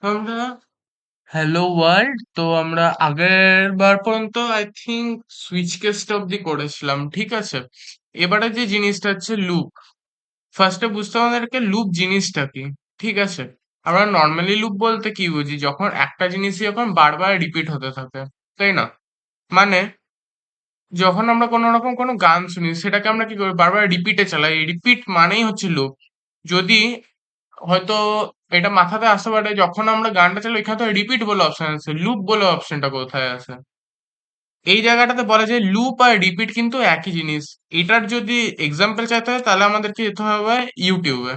আমরা hello world, তো আমরা আগের বার পর্যন্ত আই থিংক সুইচ কেসটা অব্দি করেছিলাম, ঠিক আছে। এবারে যে জিনিসটা হচ্ছে লুপ। ফার্স্টে বুঝতে হবে আমাদেরকে লুপ জিনিসটা কি, ঠিক আছে। আমরা নর্মালি লুপ বলতে কি বুঝি, যখন একটা জিনিসই যখন বারবার রিপিট হতে থাকে, তাই না? মানে যখন আমরা কোনো রকম কোনো গান শুনি, সেটাকে আমরা কি করি, বারবার রিপিটে চালাই। রিপিট মানেই হচ্ছে লুপ। যদি হয়তো এটা মাথাতে আসতে পারে, যখন আমরা গানটা চালাই এখানে তো রিপিট বলে অপশন আছে, লুপ বলে অপশনটা কোথায় আছে? এই জায়গাটাতে বলা যায় লুপ আর রিপিট কিন্তু একই জিনিস। এটার যদি এক্সাম্পল চাইতে হয় তাহলে আমাদেরকে যেতে হবে ইউটিউবে।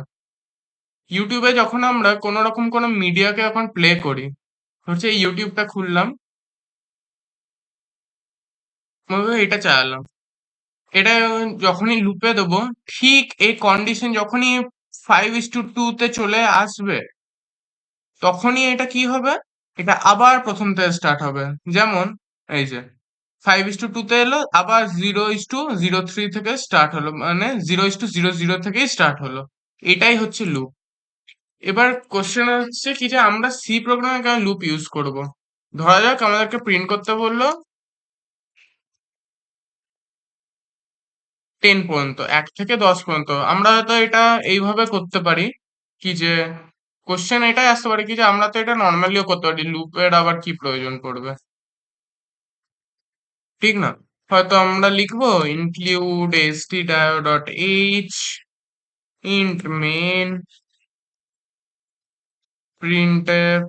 ইউটিউবে যখন আমরা কোনো রকম কোনো মিডিয়াকে এখন প্লে করি, হচ্ছে এই ইউটিউবটা খুললাম, মনে করো এটা চালালাম, এটা যখনই লুপে দেবো, ঠিক এই কন্ডিশন যখনই 5:2 তে চলে আসবে, তখনই এটা কি হবে, এটা আবার প্রথম থেকে স্টার্ট হবে। যেমন এই যে 5:2 তে এলো, আবার 0:03 থেকে স্টার্ট হলো, মানে 0:00 থেকেই স্টার্ট হলো। এটাই হচ্ছে লুপ। এবার কোশ্চেন হচ্ছে কি, যে আমরা সি প্রোগ্রামে কেন লুপ ইউজ করব। ধরা যাক আমাদেরকে প্রিন্ট করতে বললো 10 পর্যন্ত, 1 থেকে 10 পর্যন্ত। আমরা হয়তো এটা এইভাবে করতে পারি কি, যে কোশ্চেন এটাই আসতে পারে কি, যে আমরা তো এটা নর্মালিও করতে পারি, লুপের আবার কি প্রয়োজন পড়বে, ঠিক না? হয়তো আমরা লিখবো include stdio.h int main printf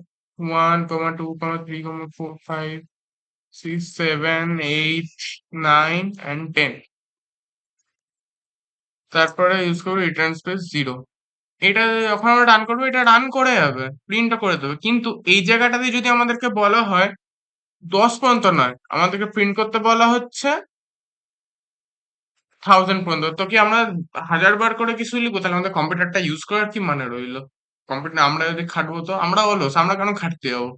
1, 2, 3, 4, 5, 6, 7, 8, 9 and 10। তারপরে ইউজ করবো রিটার্ন স্পেস 0। এটা যখন আমরা রান করবো, এটা রান করে যাবে, প্রিন্টও করে দেবে। কিন্তু এই জায়গাটাতে যদি আমাদেরকে বলা হয় 10 পর্যন্ত নয়, আমাদেরকে প্রিন্ট করতে বলা হচ্ছে 1000 পর্যন্ত, তো কি আমরা 1000 বার করে কিছু লিখবো? তাহলে আমাদের কম্পিউটারটা ইউজ করার কি মানে রইলো? কম্পিউটার আমরা যদি খাটবো, তো আমরা অলস, আমরা কেন খাটতে যাবো?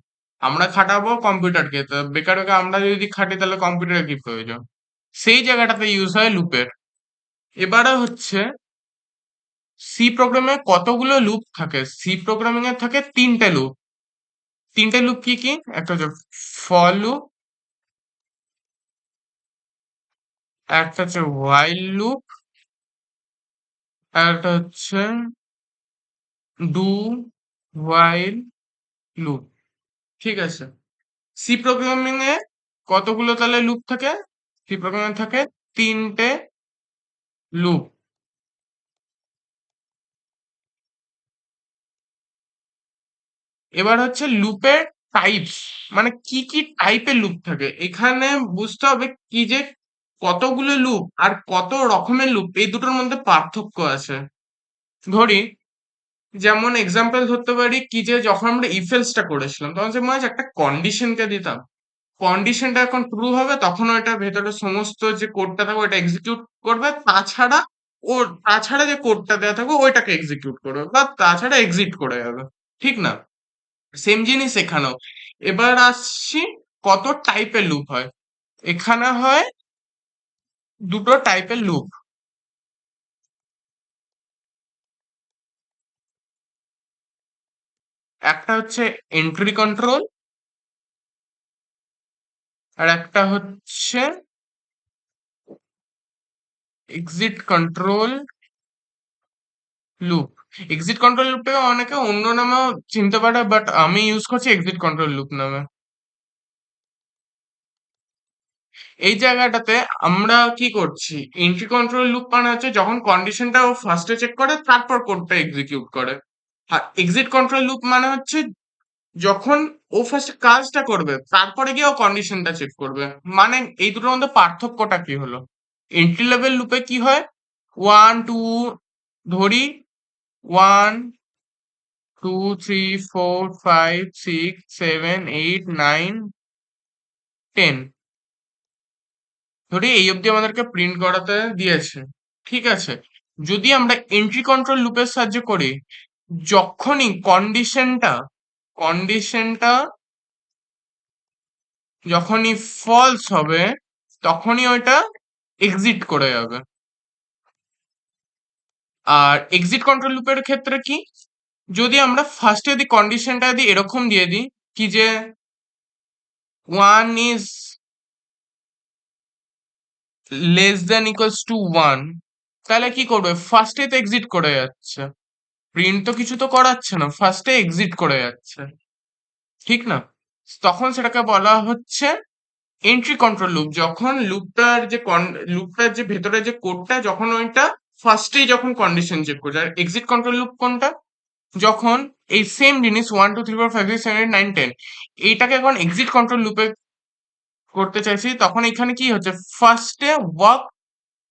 আমরা খাটাবো কম্পিউটারকে, তো বেকার বেকার আমরা যদি খাটি তাহলে কম্পিউটারের কি প্রয়োজন? সেই জায়গাটাতে ইউজ হয় লুপের। এবারে হচ্ছে সি প্রোগ্রামে কতগুলো লুপ থাকে? সি প্রোগ্রামিং এ থাকে 3টে লুপ। 3টে লুপ কি কি? একটা হচ্ছে ফর লুপ, একটা হচ্ছে হোয়াইল লুপ, আর একটা হচ্ছে ডু হোয়াইল লুপ, ঠিক আছে। সি প্রোগ্রামিং এ কতগুলো তাহলে লুপ থাকে? সি প্রোগ্রামিং এ থাকে 3টে লুপ। এবার হচ্ছে লুপের টাইপস, মানে কি কি টাইপের লুপ থাকে এখানে বুঝতে হবে কি, যে কতগুলো লুপ আর কত রকমের লুপ, এই দুটোর মধ্যে পার্থক্য আছে। ধরি, যেমন এক্সাম্পল ধরতে পারি কি, যে যখন আমরা ইফ এলসটা করেছিলাম, তখন যে মনে আছে একটা কন্ডিশনকে দিতাম, কন্ডিশনটা এখন ট্রু হবে তখন ওইটা ভেতরে সমস্ত যে কোডটা থাকবে ওইটা এক্সিকিউট করবে, তাছাড়া তাছাড়া যে কোডটা দেওয়া থাকবে ওইটাকে এক্সিকিউট করবে, বা তাছাড়া এক্সিট করে যাবে, ঠিক না? সেম জিনিস এখানেও। এবার আসছি কত টাইপের লুপ হয়। এখানে হয় দুটো টাইপের লুপ। একটা হচ্ছে এন্ট্রি কন্ট্রোল, আর একটা হচ্ছে exit control loop. Exit control লুপে অনেকে অন্য নামেও চিনতে পারে, বাট আমি ইউজ করছি এক্সিট কন্ট্রোল লুপ নামে। এই জায়গাটাতে আমরা কি করছি, এন্ট্রি কন্ট্রোল লুপ মানে হচ্ছে যখন কন্ডিশনটা ও ফার্স্টে চেক করে তারপর কোডটা এক্সিকিউট করে। আর এক্সিট কন্ট্রোল লুপ মানে হচ্ছে যখন ও ফার্স্ট কাজটা করবে তারপরে গিয়ে ও কন্ডিশনটা চেক করবে। মানে এই দুটোর মধ্যে পার্থক্যটা কি হলো? এন্ট্রি লেভেল লুপে কি হয়, 1, 2, ধরি 1, 2, 3, 4, 5, 6, 7, 8, 9, 10, ধরি এই অবধি আমাদেরকে প্রিন্ট করাতে দিয়েছে, ঠিক আছে। যদি আমরা এন্ট্রি কন্ট্রোল লুপের সাহায্য করি, যখনই কন্ডিশনটা যখনই ফলস হবে, তখনই ওইটা এক্সিট করে যাবে। আর এক্সিট কন্ট্রোল লুপের ক্ষেত্রে কি, যদি আমরা ফার্স্টে যদি কন্ডিশনটা যদি এরকম দিয়ে দিই কি যে 1 is less than equals to 1, তাহলে কি করবে, ফার্স্টে তো এক্সিট করে যাচ্ছে, প্রিন্ট তো কিছু তো করাচ্ছে না, ফার্স্টে এক্সিট করে যাচ্ছে, ঠিক না? তখন সেটাকে বলা হচ্ছে এন্ট্রি কন্ট্রোল লুপ। যখন লুপটার যে ভেতরে যে কোডটা, যখন ওইটা ফার্স্টেই যখন কন্ডিশন চেক করছে। আর এক্সিট কন্ট্রোল লুপ কোনটা, যখন এই সেম জিনিস 1 2 3 4 5 6 7 8 9 10 এইটাকে এখন এক্সিট কন্ট্রোল লুপে করতে চাইছি, তখন এখানে কি হচ্ছে, ফার্স্টে ওয়ার্ক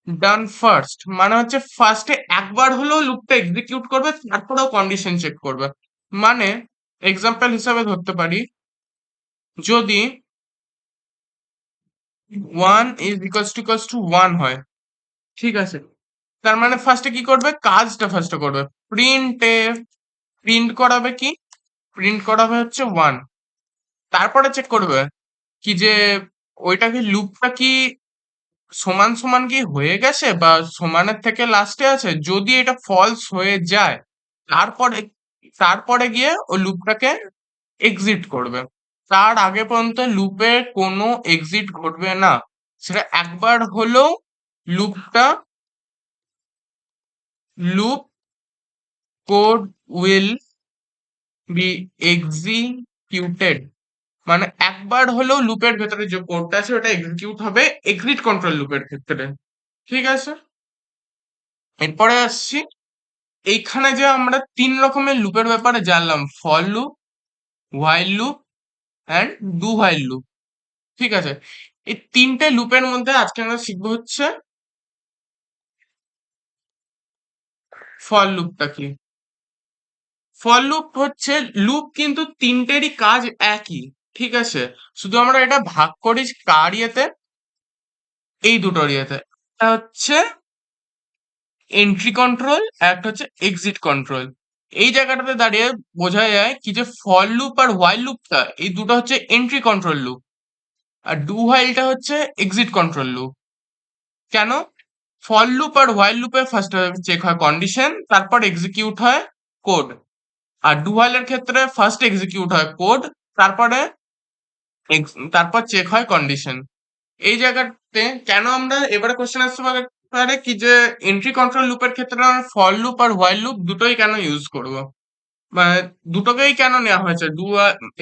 ডান ফার্স্ট, মানে হচ্ছে ফার্স্টে একবার হলেও লুপটা এক্সিকিউট করবে, তারপরেও কন্ডিশন চেক করবে। মানে এক্সাম্পল হিসাবে ধরতে পারি, যদি 1 is equals to 1 হয়, ঠিক আছে, তার মানে ফার্স্টে কি করবে, কাজটা ফার্স্টে করবে, প্রিন্টে প্রিন্ট করাবে কি, প্রিন্ট করাবে হচ্ছে 1, তারপরে চেক করবে কি যে ওইটা কি লুপটা কি সমান সমান কি হয়ে গেছে বা সমানের থেকে লাস্টে আছে, যদি এটা ফলস হয়ে যায় তারপরে তারপরে গিয়ে ও লুপটাকে এক্সিট করবে। তার আগে পর্যন্ত লুপে কোনো এক্সিট ঘটবে না, সেটা একবার হলেও লুপটা loop code will be executed, মানে একবার হলেও লুপের ভেতরে যে কোডটা আছে ওটা এক্সিকিউট হবে এক্সিট কন্ট্রোল লুপের ক্ষেত্রে, ঠিক আছে? এরপরে আসছি, এইখানে যে আমরা 3 রকমের লুপের ব্যাপারে জানলাম, for loop, while loop and do while loop, ঠিক আছে? এই 3টে লুপের মধ্যে আজকে আমরা শিখবো হচ্ছে ফর লুপটা কি। ফর লুপ হচ্ছে, লুপ কিন্তু তিনটেরই কাজ একই, ঠিক আছে, শুধু আমরা এটা ভাগ করি কার ইয়েতে, এই দুটোর ইয়েতে, একটা হচ্ছে এন্ট্রি কন্ট্রোল, একটা হচ্ছে এক্সিট কন্ট্রোল। এই জায়গাটাতে দাঁড়িয়ে বোঝা যায় কি যে ফর লুপ আর হোয়াইল লুপটা এই দুটো হচ্ছে এন্ট্রি কন্ট্রোল লুপ, আর ডু হোয়াইলটা হচ্ছে এক্সিট কন্ট্রোল লুপ। কেন, ফর লুপ আর হোয়াইল লুপে ফার্স্ট চেক হয় কন্ডিশন, তারপর এক্সিকিউট হয় কোড। আর ডু হোয়াইলের ক্ষেত্রে ফার্স্ট এক্সিকিউট হয় কোড, তারপরে তারপর চেক হয় কন্ডিশন। এই জায়গাতে কেন আমরা, এবারে কোশ্চেন আসতে পারে কি যে এন্ট্রি কন্ট্রোল লুপের ক্ষেত্রে আমরা ফর লুপ আর হোয়াইল লুপ দুটোই কেন ইউজ করব, মানে দুটোকেই কেন নেওয়া হয়েছে,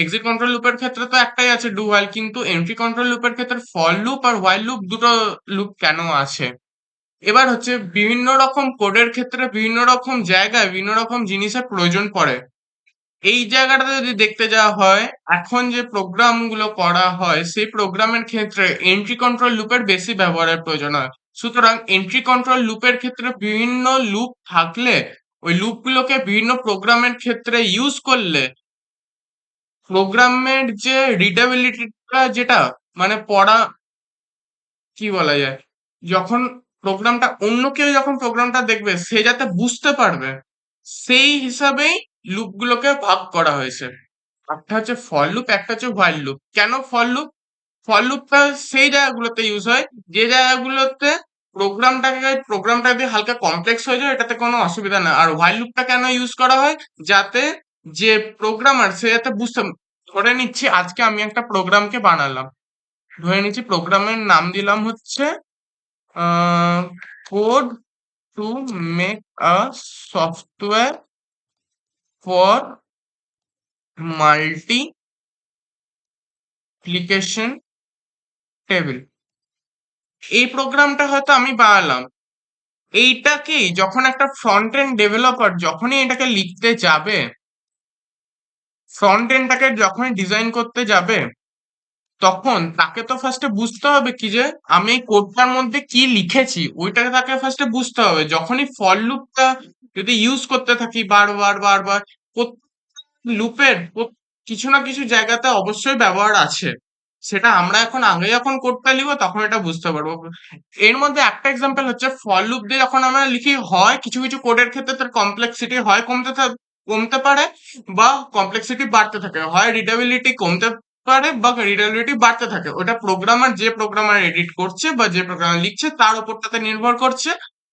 এক্সিট কন্ট্রোল লুপের ক্ষেত্রে তো একটাই আছে ডু হোয়াইল, কিন্তু এন্ট্রি কন্ট্রোল লুপের ক্ষেত্রে ফর লুপ আর হোয়াইল লুপ দুটো লুপ কেন আছে। এবার হচ্ছে বিভিন্ন রকম কোডের ক্ষেত্রে বিভিন্ন রকম জায়গায় বিভিন্ন রকম জিনিসের প্রয়োজন পড়ে। এই জায়গাটাতে যদি দেখতে যাওয়া হয়, এখন যে প্রোগ্রাম গুলো করা হয় সেই প্রোগ্রামের ক্ষেত্রে এন্ট্রি কন্ট্রোল লুপের বেশি ব্যবহারের প্রয়োজন হয়। সুতরাং এন্ট্রি কন্ট্রোল লুপের ক্ষেত্রে বিভিন্ন লুপ থাকলে ওই লুপগুলোকে বিভিন্ন প্রোগ্রামের ক্ষেত্রে ইউজ করলে প্রোগ্রামের যে রিডেবিলিটিটা, যেটা মানে পড়া, কি বলা যায়, যখন প্রোগ্রামটা অন্য কেউ যখন প্রোগ্রামটা দেখবে সে যাতে বুঝতে পারবে, সেই হিসাবেই লুপগুলোকে ভাগ করা হয়েছে। একটা হচ্ছে ফর লুপ, একটা হচ্ছে হোয়াইল লুপ। কেন ফর লুপ, ফর লুপটা সেই জায়গাগুলোতে ইউজ হয় যে জায়গাগুলোতে প্রোগ্রামটা যদি হালকা কমপ্লেক্স হয়ে যায় এটাতে কোনো অসুবিধা না। আর হোয়াইল লুপটা কেন ইউজ করা হয়, যাতে যে প্রোগ্রামার সে যাতে বুঝতে, ধরে নিচ্ছি আজকে আমি একটা প্রোগ্রামকে বানালাম, ধরে নিচ্ছি প্রোগ্রামের নাম দিলাম হচ্ছে code to make a software for multiplication table. এই প্রোগ্রামটা হয়তো আমি বানালাম, এইটাকেই যখন একটা ফ্রন্ট এন্ড ডেভেলপার যখনই এটাকে লিখতে যাবে, ফ্রন্ট এন্ডটাকে যখনই ডিজাইন করতে যাবে, তখন তাকে তো ফার্স্টে বুঝতে হবে কি যে আমি এই কোডটার মধ্যে কি লিখেছি, ওইটাকে তাকে ফার্স্টে বুঝতে হবে। যখনই ফর লুপটা যদি ইউজ করতে থাকি বারবার বারবার, লুপের কিছু না কিছু জায়গাতে অবশ্যই ব্যবহার আছে, সেটা আমরা এখন আগে যখন কোডটা লিখবো তখন এটা বুঝতে পারবো। এর মধ্যে একটা এক্সাম্পল হচ্ছে ফর লুপ দিয়ে যখন আমরা লিখি, হয় কিছু কিছু কোডের ক্ষেত্রে তার কমপ্লেক্সিটি হয় কমতে পারে, বা কমপ্লেক্সিটি বাড়তে থাকে, হয় রিডেবিলিটি কমতে পারে বা রিডেবিলিটি বাড়তে থাকে, ওটা প্রোগ্রামার যে প্রোগ্রামার এডিট করছে বা যে প্রোগ্রামার লিখছে তার উপর তাতে নির্ভর করছে।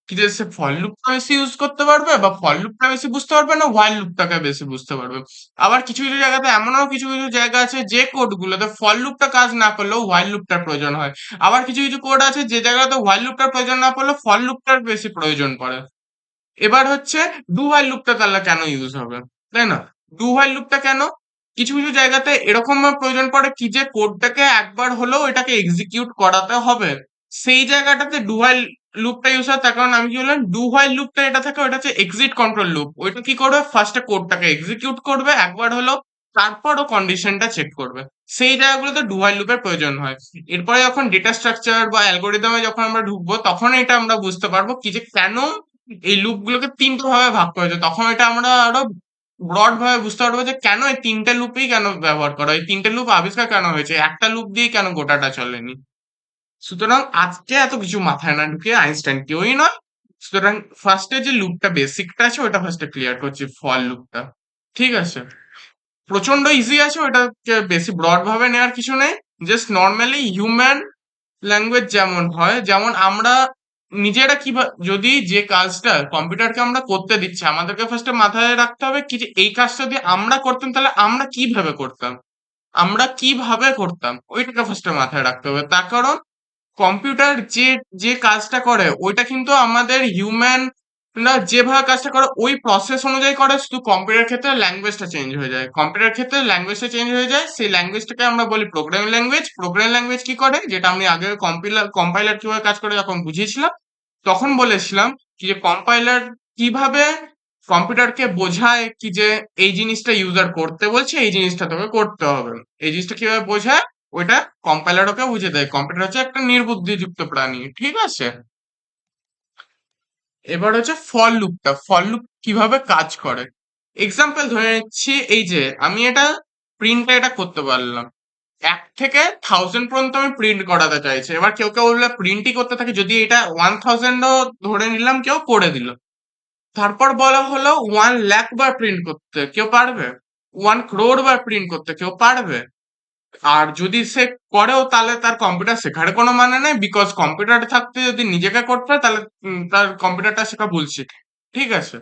কি যে সে ফর লুপটা বেশি ইউজ করতে পারবে বা ফর লুপটা বেশি বুঝতে পারবে না হোয়াইল লুপটাকে বেশি বুঝতে পারবে। আবার কিছু কিছু জায়গাতে এমনও কিছু কিছু জায়গা আছে যে কোড গুলোতে ফর লুপটা কাজ না করলেও হোয়াইল লুপটার প্রয়োজন হয়। আবার কিছু কিছু কোড আছে যে জায়গাতে হোয়াইল লুপটার প্রয়োজন না পড়লেও ফর লুপটার বেশি প্রয়োজন পড়ে। এবার হচ্ছে ডু হোয়াইল লুপটা তাহলে কেন ইউজ হবে, তাই না? ডু হোয়াইল লুপটা কেন? কিছু কিছু জায়গাতে এরকম প্রয়োজন পড়ে কি যে কোডটাকে একবার হলেও এটাকে এক্সিকিউট করাতে হবে, সেই জায়গাটাতে ডু হোয়াইল লুপটা ইউজ হয়। তার কারণ আমি কি বললাম, ডু হোয়াইল লুপটা এটা থাকে, ওটা হচ্ছে এক্সিট কন্ট্রোল লুপ। ওইটা কি করবে, ফার্স্টে কোডটাকে এক্সিকিউট করবে একবার হলেও, তারপর ও কন্ডিশনটা চেক করবে। সেই জায়গাগুলোতে ডু হোয়াইল লুপের প্রয়োজন হয়। এরপরে যখন ডেটা স্ট্রাকচার বা অ্যালগোরিদমে যখন আমরা ঢুকবো তখন এটা আমরা বুঝতে পারবো কি যে কেন এই লুপ গুলোকে তিনটে ভাবে ভাগ করেছে। তখন এটা আমরা আরো ব্রড ভাবে বুঝতে পারবো যে কেন এই তিনটে লুপই কেন ব্যবহার করা হয়, এই তিনটে লুপ আবিষ্কার কেন হয়েছে, একটা লুপ দিয়ে কেন গোটাটা চলেনি। সুতরাং আজকে এত কিছু মাথায় না ঢুকিয়ে আইনস্টাইন কেউই নয়। সুতরাং ফার্স্টে যে লুপটা বেসিকটা আছে ওটা ফার্স্টে ক্লিয়ার করছি, ফর লুপটা। ঠিক আছে, প্রচন্ড ইজি আছে, ওটাকে বেশি ব্রড ভাবে নেওয়ার কিছু নেই। জাস্ট নর্মালি হিউম্যান ল্যাঙ্গুয়েজ যেমন হয়, যেমন আমরা নিজেরা কিভাবে, যদি যে কাজটা কম্পিউটারকে আমরা করতে দিচ্ছি আমাদেরকে ফার্স্টে মাথায় রাখতে হবে কি যে এই কাজটা যদি আমরা করতাম তাহলে আমরা কিভাবে করতাম, আমরা কিভাবে করতাম ওইটাকে ফার্স্টে মাথায় রাখতে হবে। তার কারণ কম্পিউটার যে যে কাজটা করে ওইটা কিন্তু আমাদের হিউম্যান না যেভাবে কাজটা করে ওই প্রসেস অনুযায়ী করে, শুধু কম্পিউটার ক্ষেত্রে ল্যাঙ্গুয়েজটা চেঞ্জ হয়ে যায়। কম্পিউটার ক্ষেত্রে ল্যাঙ্গুয়েজটা চেঞ্জ হয়ে যায়, সেই ল্যাঙ্গুয়েজটাকে আমরা বলি প্রোগ্রামিং ল্যাঙ্গুয়েজ। প্রোগ্রামিং ল্যাঙ্গুয়েজ কি করে, যেটা আমি আগে কম্পাইলার কিভাবে কাজ করে যখন বুঝিয়েছিলাম তখন বলেছিলাম কি যে কম্পাইলার কিভাবে কম্পিউটারকে বোঝায় কি যে এই জিনিসটা ইউজার করতে বলছে, এই জিনিসটা তোকে করতে হবে, এই জিনিসটা কিভাবে বোঝায় ওইটা কম্পাইলার ওকে বুঝে দেয়। কম্পিউটার হচ্ছে একটা নির্বুদ্ধিযুক্ত প্রাণী, ঠিক আছে? এবার হচ্ছে ফর লুপটা, ফর লুপ কিভাবে কাজ করে। এক্সাম্পল ধরে নিচ্ছি, এই যে আমি এটা প্রিন্টটা এটা করতে পারলাম, 1 থেকে 1000 পর্যন্ত আমি প্রিন্ট করাতে চাইছি। এবার কেউ কেউ বলবে প্রিন্টই করতে থাকে, যদি এটা 1000ও ধরে নিলাম কেউ করে দিল, তারপর বলা হলো 1 লাখ বার প্রিন্ট করতে কেউ পারবে, 1 crore বার প্রিন্ট করতে কেউ পারবে? আর যদি সে করেও তাহলে তার কম্পিউটার শেখার কোনো মানে নেই, বিকজ কম্পিউটার থাকতে যদি নিজেকে করতে হয় তাহলে তার কম্পিউটারটা শেখা বুলশিট। ঠিক আছে,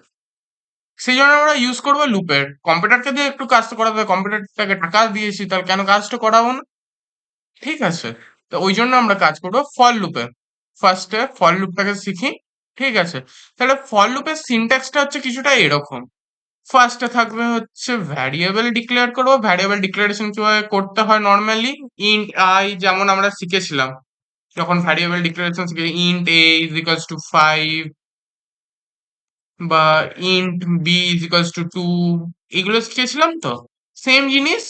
সেই জন্য আমরা ইউজ করবো লুপের। কম্পিউটারকে দিয়ে একটু কাজটা করাতে হবে, কম্পিউটারটাকে টাকা দিয়েছি তাহলে কেন কাজটা করাবো না? ঠিক আছে, তো ওই জন্য আমরা কাজ করবো ফর লুপে। ফার্স্টে ফর লুপটাকে শিখি। ঠিক আছে, তাহলে ফর লুপের সিনট্যাক্সটা হচ্ছে কিছুটা এরকম। ফার্স্টে থাকবে হচ্ছে ভ্যারিয়েবল ডিক্লেয়ার করবো। ভ্যারিয়েবল ডিক্লারেশন কিভাবে করতে হয়, নর্মালি ইন্ট আই যেমন আমরা শিখেছিলাম যখন ভ্যারিয়েবল ডিক্লারেশন শিখে, int A is equals to 5 বা int B is equals to 2, এগুলো শিখেছিলাম তো। সেম জিনিস,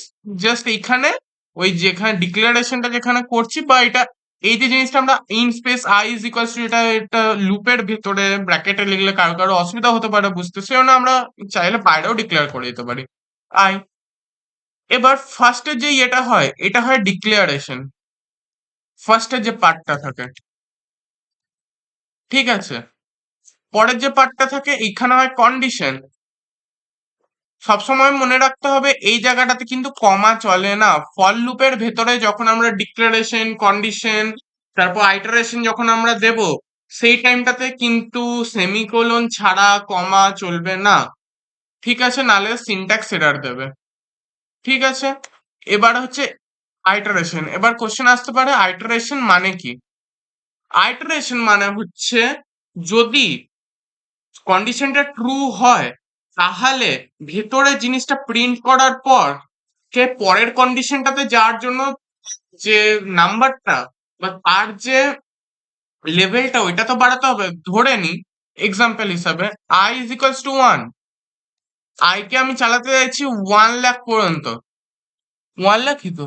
জাস্ট এখানে ওই যেখানে ডিক্লারেশনটা যেখানে করছি বা এটা, এই যে জিনিসটা আমরা in space I is equals two, এটা এটা লুপের ভেতরে ব্র্যাকেটে লিখলে কারো কারো অসুবিধা হতে পারে বুঝতে, সেজন্য আমরা চাইলে বাইরেও ডিক্লেয়ার করে দিতে পারি আই। এবার ফার্স্টে যে এটা হয় এটা হয় ডিক্লারেশন, ফার্স্টের যে পার্টটা থাকে। ঠিক আছে, পরের যে পার্টটা থাকে এখানে হয় কন্ডিশন। সবসময় মনে রাখতে হবে এই জায়গাটাতে কিন্তু কমা চলে না। ফর লুপের ভেতরে যখন আমরা ডিক্লারেশন, কন্ডিশন, তারপর আইটারেশন যখন আমরা দেব, সেই টাইমটাতে কিন্তু সেমিকোলন ছাড়া কমা চলবে না। ঠিক আছে, নালে সিনট্যাক্স এরর দেবে। ঠিক আছে, এবার হচ্ছে আইটারেশন। এবার কোশ্চেন আসতে পারে আইটারেশন মানে কি। আইটারেশন মানে হচ্ছে যদি কন্ডিশনটা ট্রু হয় তাহলে ভেতরে জিনিসটা প্রিন্ট করার পর কে পরের কন্ডিশনটাতে যাওয়ার জন্য যে নাম্বারটা বা তার যে লেভেলটা ওইটা তো বাড়াতে হবে। ধরে নি এক্সাম্পল হিসাবে I is equals to 1, I কে আমি চালাতে চাইছি 1 লাখ পর্যন্ত। 1 লাখই তো,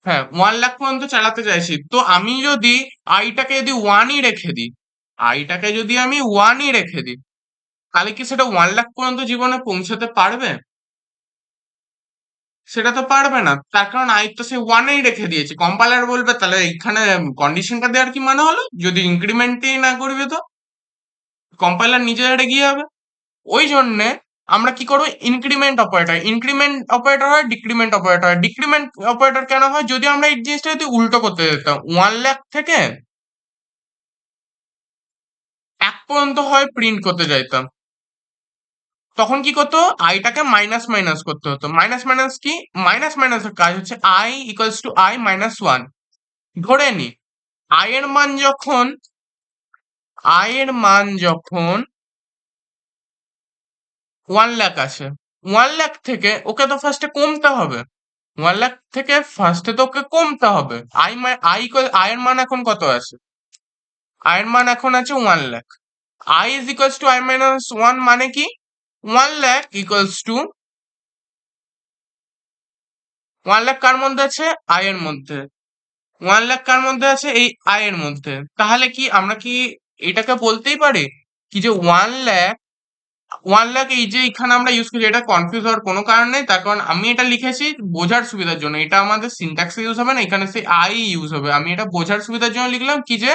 হ্যাঁ 1 লাখ পর্যন্ত চালাতে চাইছি। তো আমি যদি আইটাকে যদি ওয়ানই রেখে দিই, আইটাকে যদি আমি ওয়ানই রেখে দিই তাহলে কি সেটা 1 লাখ পর্যন্ত জীবনে পৌঁছাতে পারবে? সেটা তো পারবে না, তার কারণ আই তো সে ওয়ানেই রেখে দিয়েছে। কম্পাইলার বলবে তাহলে এখানে কন্ডিশনটা দেওয়ার কি মানে হলো, যদি ইনক্রিমেন্টই না করবে তো কম্পাইলার নিজে হেঁটে গিয়ে হবে। ওই জন্যে আমরা কি করবো, ইনক্রিমেন্ট অপারেটর। ইনক্রিমেন্ট অপারেটর হয়, ডিক্রিমেন্ট অপারেটর হয়। ডিক্রিমেন্ট অপারেটর কেন হয়, যদি আমরা এই জিনিসটা যদি উল্টো করতে যেতাম 1 লাখ থেকে এক পর্যন্ত হয় প্রিন্ট করতে যাইতাম, তখন কি করতো, আইটাকে মাইনাস মাইনাস করতে হতো। মাইনাস মাইনাস কি, মাইনাস মাইনাসের কাজ হচ্ছে I equals to I minus one. ধরে নি আই এর মান যখন, আই এর মান যখন 1 লাখ আছে, 1 লাখ থেকে ওকে তো ফার্স্টে কমতে হবে, 1 লাখ থেকে ফার্স্টে তো ওকে কমতে হবে। আই এর মান এখন কত আছে, আই এর মান এখন আছে 1 lakh. I is equals to I minus one মানে কি, 1 লাখ ইকুয়ালস টু 1 লাখ কার মধ্যে আছে, আই এর মধ্যে। 1 লাখ কার মধ্যে আছে, এই আই এর মধ্যে। তাহলে কি আমরা কি এটাকে বলতেই পারি কি যে 1 লাখ, 1 লাখ এই যে এখানে আমরা ইউজ করছি, এটা কনফিউজ হওয়ার কোনো কারণ নেই, তার কারণ আমি এটা লিখেছি বোঝার সুবিধার জন্য। এটা আমাদের সিনট্যাক্সে ইউজ হবে না, এখানে সেই আই ইউজ হবে। আমি এটা বোঝার সুবিধার জন্য লিখলাম কি যে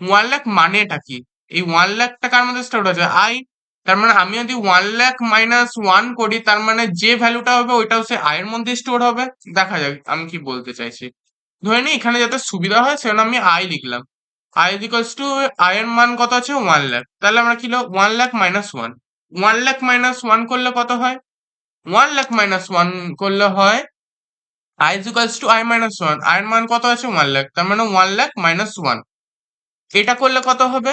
1 লাখ মানেটা কি, এই 1 লাখ টাকার মধ্যে স্টার্ট হচ্ছে আই। তার মানে আমি যদি 1 লাখ মাইনাস ওয়ান করি, তার মানে যে ভ্যালুটা হবে ওইটাও সে আই এর মধ্যে স্টোর হবে। দেখা যাক আমি কি বলতে চাইছি। ধরে নিই এখানে যাতে সুবিধা হয় সেজন্য আমি আই লিখলাম। আই ইকুয়ালস টু আই এর মান কত আছে, 1 লাখ। তাহলে আমরা কি লিখব, 1 lakh minus one. 1 lakh minus one করলে কত হয়, 1 লাখ মাইনাস ওয়ান করলে হয় I equals to I minus one. I এর মান কত আছে, 1 লাখ, তার মানে 1 লাখ মাইনাস ওয়ান। এটা করলে কত হবে,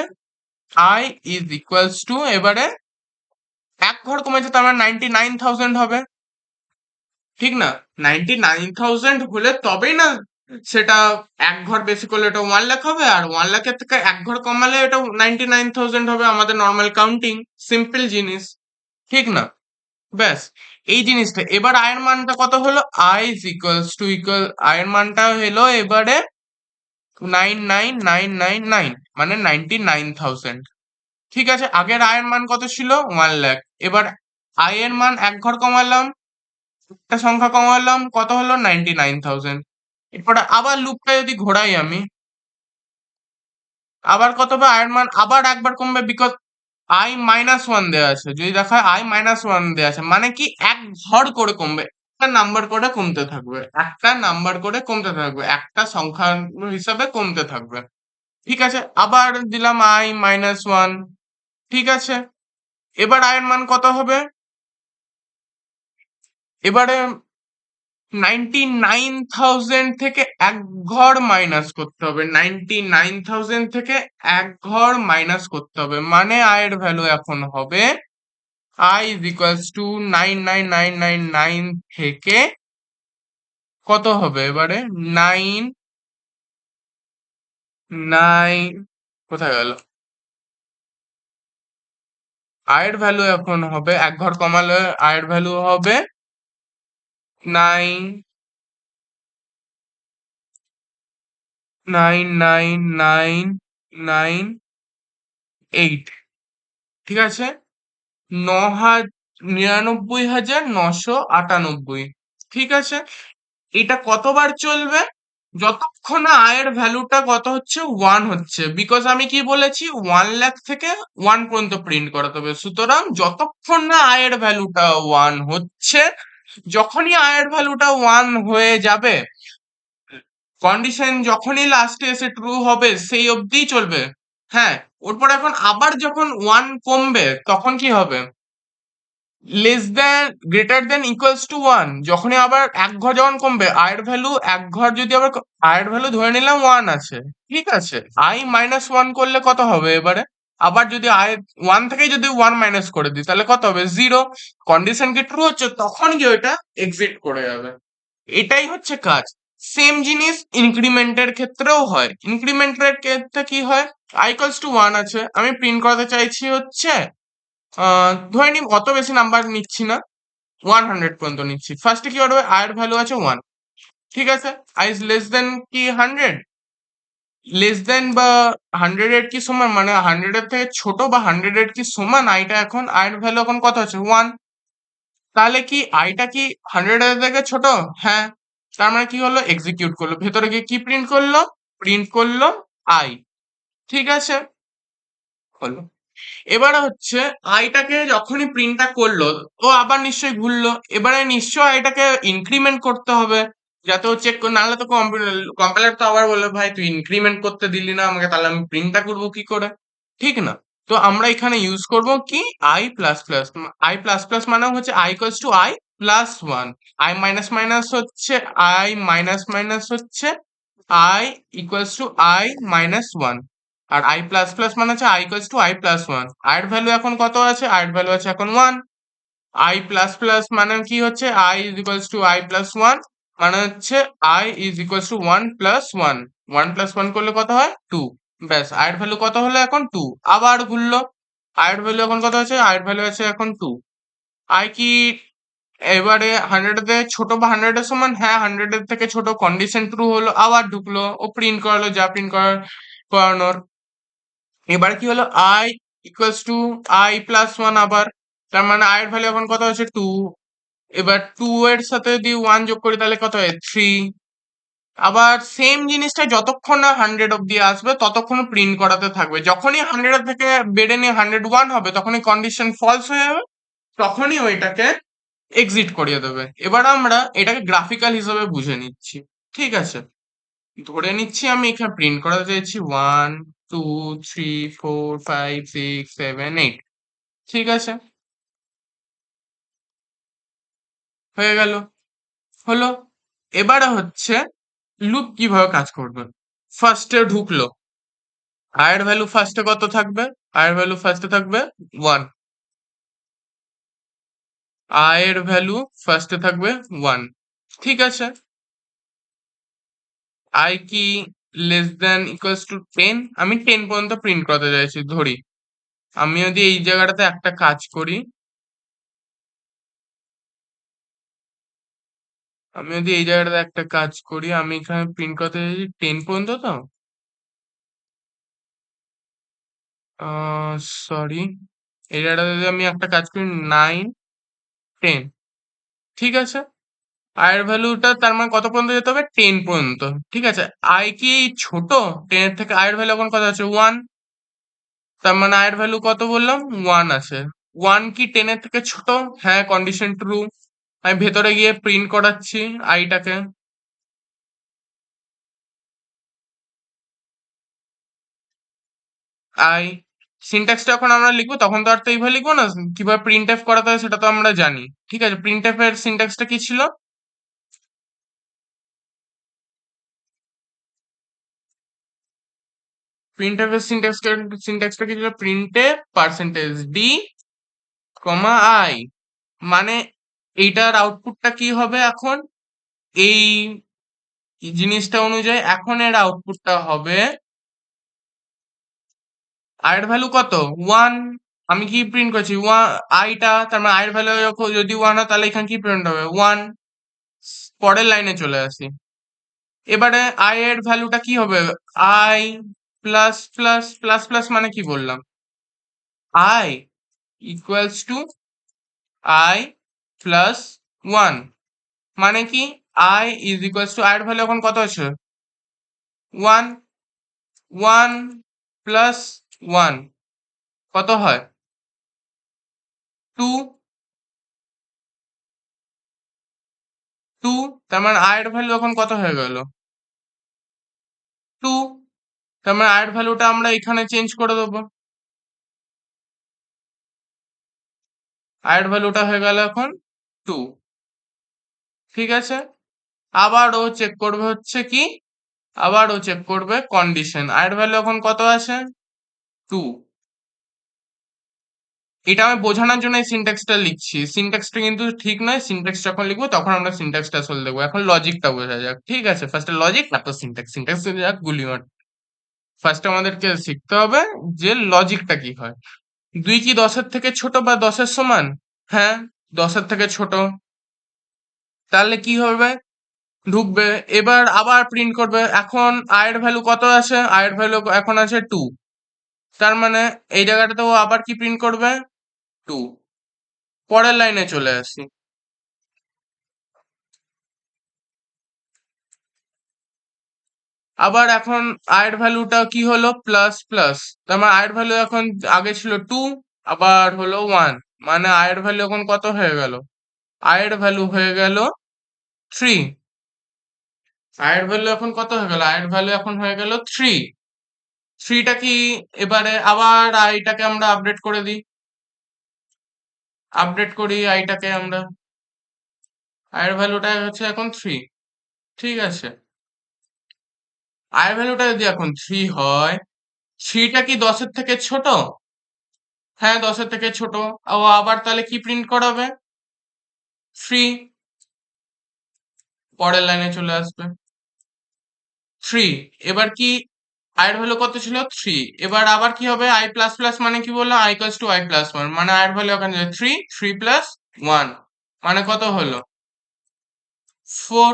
আই ইজ ইকুয়ালস টু, এবারে এক ঘর কমেছে তার মানে 99,000 হবে, ঠিক না? 99,000 হলে তবেই না সেটা এক ঘর বেশি করলে এটা 1 লাখ হবে, আর 1 লাখের থেকে এক ঘর কমালে এটা 99,000 হবে। আমাদের নর্মাল কাউন্টিং, সিম্পল জিনিস, ঠিক না? ব্যাস, এই জিনিসটা। এবার আয়ের মানটা কত হলো, আই ইজ ইকুয়ালস টু আয়ের মানটা হলো এবারে 99,999 মানে 99,000। ঠিক আছে, আগের আয়ের মান কত ছিল, 1 লাখ। এবার আয়ের মান এক ঘর কমালাম, একটা সংখ্যা কমালাম, কত হলো, 99,000। এরপরে আবার লুপটা যদি ঘোরাই আমি, আবার কত হবে, আয়ের মান আবার একবার কমবে, বিকজ আই মাইনাস ওয়ান দেওয়া আছে। যদি দেখা হয় আই মাইনাস ওয়ান দেওয়া আছে মানে কি এক ঘর করে কমবে, একটা নাম্বার করে কমতে থাকবে, একটা নাম্বার করে কমতে থাকবে, একটা সংখ্যা হিসাবে কমতে থাকবে। ঠিক আছে, আবার দিলাম আই মাইনাস ওয়ান। ঠিক আছে, এবার আয়ের মান কত হবে, এবারে 99,000 থেকে এক ঘর মাইনাস করতে হবে, 99,000 থেকে এক ঘর মাইনাস করতে হবে, মানে আয়ের ভ্যালু এখন হবে আই ইজ ইকুয়ালস টু 99,999 থেকে কত হবে এবারে, নাইন নাইন, কোথায় গেল, আয়ের ভ্যালু এখন হবে এক ঘর কমালে আয়ের ভ্যালু হবে nine nine nine nine nine eight. ঠিক আছে, 99,998। ঠিক আছে, এটা কতবার চলবে, যতক্ষণ না আয়ের ভ্যালুটা কত হচ্ছে, ওয়ান হচ্ছে। বিকজ আমি কি বলেছি, 1 লাখ থেকে ওয়ান পর্যন্ত প্রিন্ট করাতে হবে। সুতরাং যতক্ষণ না আয়ের ভ্যালুটা ওয়ান হচ্ছে, যখনই আয়ের ভ্যালুটা ওয়ান হয়ে যাবে, কন্ডিশন যখনই লাস্টে এসে ট্রু হবে সেই অবধি চলবে। হ্যাঁ, ওরপর এখন আবার যখন ওয়ান কমবে তখন কি হবে, less than greater than equals to one. যখনই আবার এক ঘর যখন কমবে, আয়ের ভ্যালু এক ঘর যদি আবার আয়ের ভ্যালু ধরে নিলাম ওয়ান আছে, ঠিক আছে, আই মাইনাস ওয়ান করলে কত হবে এবারে, আবার যদি আই ওয়ান থেকে যদি ওয়ান মাইনাস করে দিই তাহলে কত হবে, জিরো। কন্ডিশন কি ট্রু হচ্ছে তখন কি ওইটা এক্সিট করে যাবে। এটাই হচ্ছে কাজ। সেম জিনিস ইনক্রিমেন্টের ক্ষেত্রেও হয়। ইনক্রিমেন্টের ক্ষেত্রে কি হয়, আই ইকুয়ালস টু ওয়ান আছে, আমি প্রিন্ট করাতে চাইছি হচ্ছে ধরে নিই অত বেশি নাম্বার নিচ্ছি না, 100 পর্যন্ত নিচ্ছি। ফার্স্টে কি করবে, আয়ের ভ্যালু আছে ওয়ান, ঠিক আছে, আই ইজ লেস দেন কি 100, লেস দেন বা 100 এর কি সমান, মানে 100 এর থেকে ছোট বা 100 এর কি সমান, আইটা এখন আয়ের ভ্যালু এখন কত আছে, ওয়ান। তাহলে কি আইটা কি 100 এর থেকে ছোট, হ্যাঁ। তার মানে কি হলো, এক্সিকিউট করলো, ভেতরে গিয়ে কি প্রিন্ট করলো, প্রিন্ট করলো আই। ঠিক আছে, হলো। এবারে হচ্ছে আইটাকে যখনই প্রিন্টটা করলো, ও আবার নিশ্চয়ই ঘুরলো, এবারে নিশ্চয়ই আইটাকে ইনক্রিমেন্ট করতে হবে, যাতে ও চেক করে, নাহলে তো কম্পাইলার তো আবার বলবে ভাই তুই ইনক্রিমেন্ট করতে দিলি না আমাকে, তাহলে আমি প্রিন্টটা করবো কি করে, ঠিক না? তো আমরা এখানে ইউজ করব কি I plus plus. I plus plus মানে হচ্ছে I equals to I plus one. I minus minus হচ্ছে আই মাইনাস মাইনাস হচ্ছে I equals to I minus one. আর আই প্লাস প্লাস মানে হচ্ছে I equals to I plus one. আয়ের value এখন কত আছে? আয়ের ভ্যালু আছে এখন ওয়ান। আই প্লাস প্লাস মানে কি হচ্ছে I is equals to I plus one, মানে হচ্ছে I is equals to one plus one. One plus one করলে কত হয়? টু। ব্যাস, আয়ের ভ্যালু কত হলো এখন? টু। আবার ঘুরলো, আয়ের ভ্যালু এখন কত আছে? আয়ের ভ্যালু আছে এখন টু। আই কি এবারে হান্ড্রেড এর ছোট বা হান্ড্রেড এর সমান? হ্যাঁ, হান্ড্রেড এর থেকে ছোট। কন্ডিশন ট্রু হলো, আবার ঢুকলো, ও প্রিন্ট করালো যা প্রিন্ট করানোর। এবার কি হলো? I equals to I plus one আবার, তার মানে আয়ের ভ্যালু এখন কত হচ্ছে? টু। এবার টু এর সাথে যদি ওয়ান যোগ করি তাহলে কত হয়? থ্রি। আবার সেম জিনিসটা যতক্ষণ না হান্ড্রেড অব্দি আসবে ততক্ষণ প্রিন্ট করাতে থাকবে। যখনই হান্ড্রেড থেকে বেড়ে নিয়ে হান্ড্রেড ওয়ান হবে তখনই কন্ডিশন ফলস হয়ে যাবে, তখনই ওইটাকে এক্সিট করিয়ে দেবে। এবার আমরা এটাকে গ্রাফিক্যাল হিসেবে বুঝে নিচ্ছি। ঠিক আছে, ধরে নিচ্ছি আমি এখানে প্রিন্ট করাতে চাইছি one, two, three, four, five, six, seven, eight. ঠিক আছে, হয়ে গেল, হলো। এবারে হচ্ছে লুপ কিভাবে কাজ করবে। ফার্স্টে ঢুকলো, আয়ের ভ্যালু ফার্স্টে কত থাকবে? আয়ের ভ্যালু ফার্স্টে থাকবে ওয়ান। আয়ের ভ্যালু ফার্স্টে থাকবে ওয়ান। ঠিক আছে, আই কি less than equals to ten? আমি টেন পর্যন্ত প্রিন্ট করতে চাইছি ধরি। আমি যদি এই জায়গাটাতে একটা কাজ করি, আমি যদি এই জায়গাটাতে একটা কাজ করি, আমি এখানে প্রিন্ট করতে চাইছি টেন পর্যন্ত। তো সরি, এই জায়গাটাতে যদি আমি একটা কাজ করি নাইন, টেন। ঠিক আছে, আয়ের ভ্যালুটা তার মানে কত পর্যন্ত যেতে হবে? টেন পর্যন্ত। ঠিক আছে, আই কি ছোট? টেনের থেকে আয়ের ভ্যালু এখন কত আছে? ওয়ান। তার মানে আয়ের ভ্যালু কত বললাম? ওয়ান আছে। ওয়ান কি টেনের থেকে ছোট? হ্যাঁ, কন্ডিশন ট্রু। আমি ভেতরে গিয়ে প্রিন্ট করাচ্ছি আইটাকে। আই সিনট্যাক্সটা এখন আমরা লিখবো, তখন তো আর তো এইভাবে লিখবো না। কিভাবে প্রিন্ট এফ করাতে হয় সেটা তো আমরা জানি। ঠিক আছে, প্রিন্ট এফ এর সিনট্যাক্সটা কি ছিল? প্রিন্ট এফ এর সিনট্যাক্সটা কি ছিল? Print F percentage D comma I, মানে এইটার আউটপুটটা কি হবে এখন? এই জিনিসটা অনুযায়ী এখন এর আউটপুটটা হবে আয়ের ভ্যালু কত? ওয়ান। আমি কি প্রিন্ট করছি? ওয়ান। আইটা তার মানে আয়ের ভ্যালু যদি ওয়ান হয় তাহলে এখানে কি প্রিন্ট হবে? ওয়ান। পরের লাইনে চলে আসি। এবারে আই এর ভ্যালুটা কি হবে? I plus plus plus plus মানে কি বললাম? I equals to I plus one, মানে কি আই ইজ ইকুয়ালস টু আয়ের ভ্যালু এখন কত আছে? ওয়ান। ওয়ান প্লাস ওয়ান কত হয়? টু। টু, তার মানে আয়ের ভ্যালু এখন কত হয়ে গেল? টু। তার মানে আয়ের ভ্যালুটা আমরা এখানে চেঞ্জ করে দেবো। আয়ের ভ্যালুটা হয়ে গেল এখন টু। ঠিক আছে, আবার ও চেক করবে হচ্ছে কি, আবার ও চেক করবে কন্ডিশন। আয়ের ভ্যালু এখন কত আছে? টু। এটা আমি বোঝানোর জন্য এই সিনট্যাক্সটা লিখছি। সিনট্যাক্সটা কিন্তু ঠিক নয়, সিনট্যাক্স যখন লিখবো তখন আমরা সিনট্যাক্সটা আসলে দেখবো। এখন লজিকটা বোঝা যাক। ঠিক আছে, ফার্স্টে লজিক, তারপর সিনট্যাক্স। সিনট্যাক্স যাক গুলিমার। ফার্স্টে আমাদেরকে শিখতে হবে যে লজিকটা কি হয়। দুই কি দশের থেকে ছোট বা দশের সমান? হ্যাঁ, দশের থেকে ছোট। তাহলে কি হবে? ঢুকবে, এবার আবার প্রিন্ট করবে। এখন আয়ের ভ্যালু কত আছে? আয়ের ভ্যালু এখন আছে টু। তার মানে এই জায়গাটাতে ও আবার কি প্রিন্ট করবে? টু। পরের লাইনে চলে আসি। আবার এখন আয়ের ভ্যালুটা কি হলো? Plus plus. তার মানে আয়ের ভ্যালু এখন আগে ছিল টু, আবার হলো ওয়ান, মানে আয়ের ভ্যালু এখন কত হয়ে গেল? আয়ের ভ্যালু হয়ে গেল থ্রি। আয়ের ভ্যালু এখন কত হয়ে গেল? আয়ের ভ্যালু এখন হয়ে গেল থ্রি। থ্রিটা কি, এবারে আবার আইটাকে আমরা আপডেট করে দিই, আপডেট করি আইটাকে আমরা, আয়ের ভ্যালুটা হচ্ছে এখন থ্রি। ঠিক আছে, আয়ের ভ্যালুটা যদি এখন থ্রি হয়, থ্রিটা কি দশের থেকে ছোট? হ্যাঁ, দশের থেকে ছোট। ও আবার তাহলে কি প্রিন্ট করাবে? থ্রি। পরের লাইনে চলে আসবে থ্রি। এবার কি আয়ের ভ্যালু কত ছিল? থ্রি। এবার আবার কি হবে? আই প্লাস প্লাস মানে কি বললাম? I equals to I plus one, মানে আয়ের ভ্যালু ওখানে থ্রি, থ্রি প্লাস ওয়ান, মানে কত হলো? ফোর।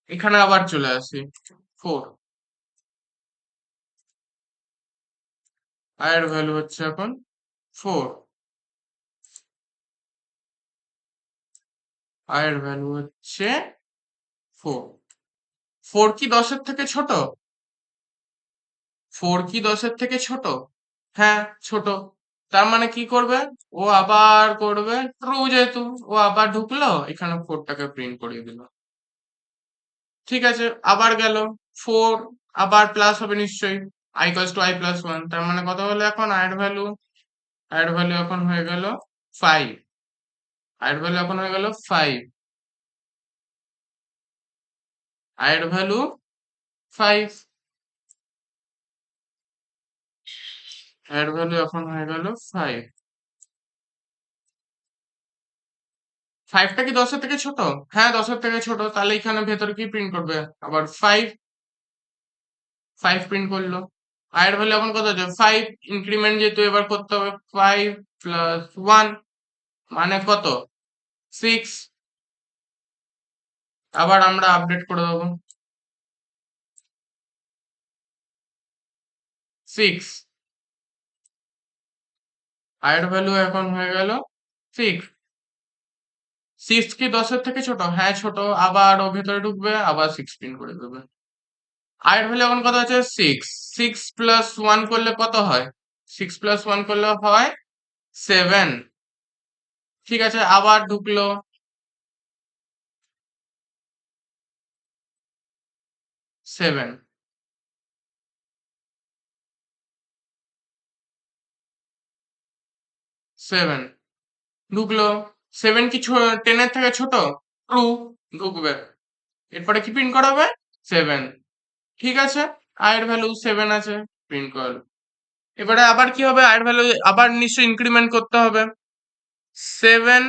এখানে আবার চলে আসি ফোর। আয়ের ভ্যালু হচ্ছে এখন ফোর। আয়ের ভ্যালু হচ্ছে ফোর। ফোর কি দশের থেকে ছোট? ফোর কি দশের থেকে ছোট? হ্যাঁ, ছোট। তার মানে কি করবে? ও আবার করবে ট্রু, যেহেতু ও আবার ঢুকলো এখানে ফোরটাকে প্রিন্ট করিয়ে দিল। ঠিক আছে, আবার গেল ফোর, আবার প্লাস হবে নিশ্চয়ই, I equals to I plus one, তার মানে কত হলো এখন আয়ের ভ্যালু? আয়ের ভ্যালু এখন হয়ে গেল ফাইভ। আয়ের ভ্যালু এখন হয়ে গেল ফাইভ। আয়ের ভ্যালু ফাইভ। আয়ের ভ্যালু এখন হয়ে গেল ফাইভ। ফাইভটা কি দশের থেকে ছোট? হ্যাঁ, দশের থেকে ছোট, তাহলে এখানে ভেতরে কি প্রিন্ট করবে? আবার ফাইভ। ফাইভ প্রিন্ট করলো। আয়ের ভ্যালু এখন কত আছে? ফাইভ। ইনক্রিমেন্ট যেহেতু এবার করতে হবে, ফাইভ প্লাস ওয়ান, মানে কত? সিক্স। আবার আমরা আপডেট করে দেবো সিক্স। আয়ের ভ্যালু এখন হয়ে গেল সিক্স। সিক্স কি দশের থেকে ছোট? হ্যাঁ, ছোট। আবার ও ভেতরে ঢুকবে, আবার সিক্স প্রিন্ট করে দেবে। আয়ের ভ্যালু এখন কত আছে? সিক্স। সিক্স প্লাস ওয়ান করলে কত হয়? সিক্স প্লাস ওয়ান করলে হয় সেভেন। ঠিক আছে, আবার ঢুকলো, সেভেন। সেভেন ঢুকলো। সেভেন কি টেনের থেকে ছোট? ট্রু, ঢুকবে। এরপরে কি প্রিন্ট করাবে? সেভেন। ঠিক আছে, আয়ের ভ্যালু সেভেন আছে, প্রিন্ট করলো। এবারে আবার কি হবে? আয়ের ভ্যালু আবার নিশ্চয়ই ইনক্রিমেন্ট করতে হবে। Seven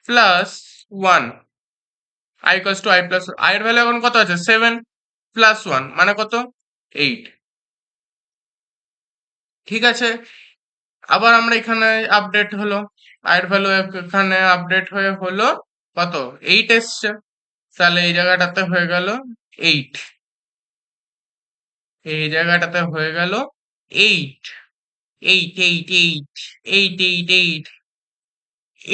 plus one, I equals to I plus, আয়ের ভ্যালু এখন কত আছে? সেভেন প্লাস ওয়ান, মানে কত? এইট। ঠিক আছে, আবার আমরা এখানে আপডেট হলো, আয়ের ভ্যালু এখানে আপডেট হয়ে হলো কত? এইট এসছে। তাহলে এই জায়গাটাতে হয়ে গেল এইট। এই জায়গাটাতে হয়ে গেল eight. Eight eight eight eight eight eight.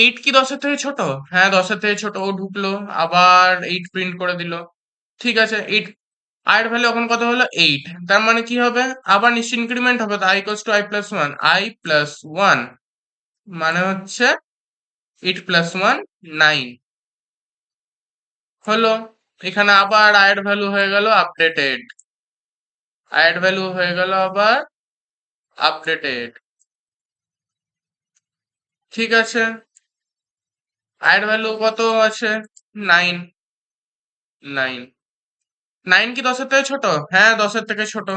Eight কি দশের থেকে ছোট? হ্যাঁ, দশের থেকে ছোট। ও ঢুকলো, আবার এইট প্রিন্ট করে দিল। ঠিক আছে, এইট। আয়ের ভ্যালু এখন কত হলো? এইট। তার মানে কি হবে? আবার নিশ্চয় ইনক্রিমেন্ট হবে, তো I equals to I plus one, I plus one, মানে হচ্ছে এইট প্লাস ওয়ান, নাইন হলো। এখানে আবার আয়ের ভ্যালু হয়ে গেল আপডেটেড। আয়ের ভ্যালু হয়ে গেল আবার আপডেটেড। ঠিক আছে, আয়ের ভ্যালু কত আছে? নাইন। নাইন। নাইন কি দশের থেকে ছোট? হ্যাঁ, দশের থেকে ছোট,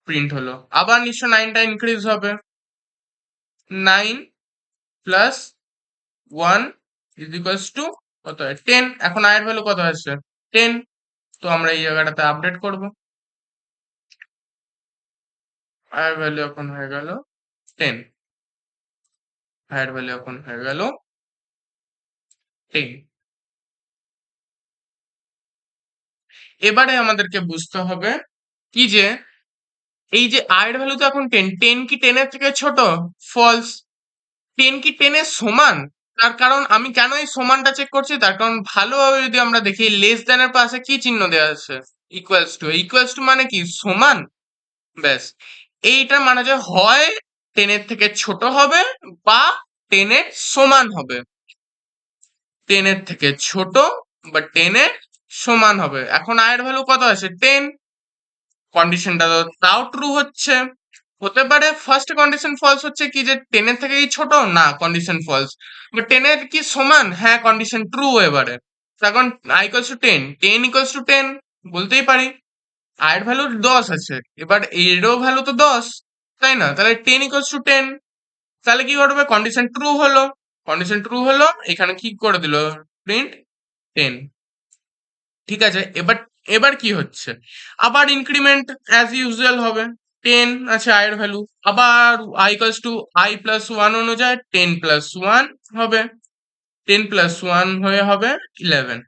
প্রিন্ট হলো। আবার নিশ্চয় নাইনটা ইনক্রিজ হবে। Nine plus one is equals to কত হয়? টেন। এখন আয়ের ভ্যালু কত আছে? টেন। তো আমরা এই জায়গাটাতে আপডেট করব। আয়ের ভ্যালু এখন হয়ে গেল টেন। আয়ের ভ্যালু এখন হয়ে গেল টেন। এবারে আমাদেরকে বুঝতে হবে কি, যে এই যে আয়ের ভ্যালু তো এখন টেন, টেন কি টেনের থেকে ছোট? ফলস। টেন কি টেনের সমান? তার কারণ আমি কেন এই সমানটা চেক করছি, তার কারণ ভালোভাবে যদি আমরা দেখি, লেস দেন এর পাশে কি চিহ্ন দেওয়া আছে? Equals to. ইকুয়ালস টু মানে কি? সমান। ব্যাস, এইটা মানে যে হয় টেনের থেকে ছোট হবে বা টেনের সমান হবে। টেনের থেকে ছোট বা 10 এর সমান হবে। এখন i এর ভ্যালু কত আছে 10, কন্ডিশনটা তো তাও ট্রু হচ্ছে। হতে পারে ফার্স্ট কন্ডিশন ফলস হচ্ছে কি যে 10 এর থেকে ছোট, না কন্ডিশন ফলস। বাট 10 এর কি সমান, হ্যাঁ কন্ডিশন ট্রু। এবারে তখন i equals to 10, 10 equals to 10 বলতেই পারি। i এর ভ্যালু 10 আছে, এবার এরও ভ্যালু তো 10, তাই না? তাহলে 10 ইকুয়ালস টু 10, তাহলে কি করবে, কন্ডিশন ট্রু হলো। কন্ডিশন ট্রু হলো, এখানে কি করে দিল, প্রিন্ট 10। ঠিক আছে, এবার এবার কি হচ্ছে, আবার ইনক্রিমেন্ট অ্যাজ ইউজুয়াল হবে। 10 আছে i এর ভ্যালু, আবার i equals to i plus 1 অনুযায়ী 10 প্লাস 1 হবে, 10 প্লাস 1 হয়ে হবে 11।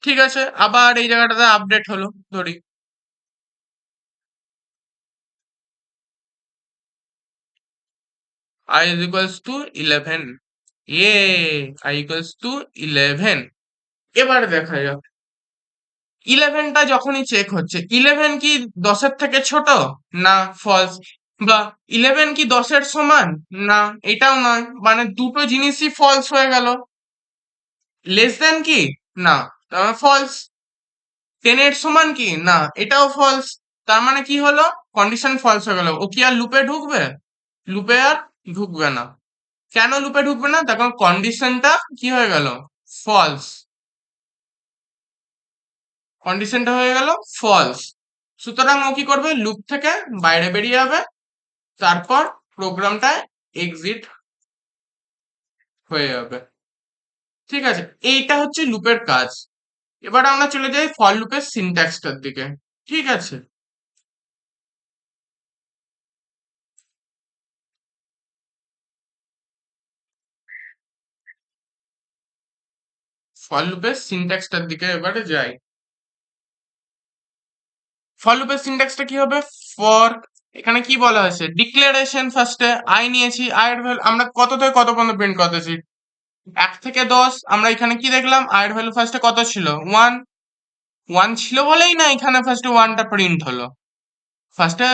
ঠিক আছে, আবার এই জায়গাটাতে আপডেট হলো, ধরি i is equals to 11, A i equals to 11। এবার দেখা যাক 11টা যখনই চেক হচ্ছে, 11 কি 10-এর থেকে ছোট, না ফলস। বা 11 কি 10-এর সমান, না এটাও নয়, মানে দুটো জিনিসই ফলস হয়ে গেল। লেস দেন কি, না ফলস। 10 এর সমান কি, না এটাও ফলস। তার মানে কি হলো, কন্ডিশন ফলস হয়ে গেল। ও কি আর লুপে ঢুকবে, লুপে আর ঢুকবে না। কেন লুপে ঢুকবে না, তখন কন্ডিশনটা কি হয়ে গেল, ফলস। কন্ডিশনটা হয়ে গেল ফলস, সুতরাং ও কি করবে, লুপ থেকে বাইরে বেরিয়ে যাবে, তারপর প্রোগ্রামটা এক্সিট হয়ে যাবে। ঠিক আছে, এইটা হচ্ছে লুপের কাজ। এবার আমরা চলে যাই ফর লুপের সিনট্যাক্সটার দিকে। ঠিক আছে, ফর লুপের সিনট্যাক্সটার দিকে এবারে যাই। ফর লুপের সিনট্যাক্সটা কি হবে, ফর, এখানে কি বলা হয়েছে, ডিক্লারেশন ফার্স্টে আই নিয়েছি, আই এর ভ্যালু আমরা কত থেকে কত পর্যন্ত প্রিন্ট করতেছি, 1 থেকে 10। আমরা এখানে কি দেখলাম, আই এর ভ্যালু ফার্স্টে কত ছিল, 1, 1 ছিল বলেই না এখানে ফার্স্টে 1টা প্রিন্ট হলো। ফার্স্টে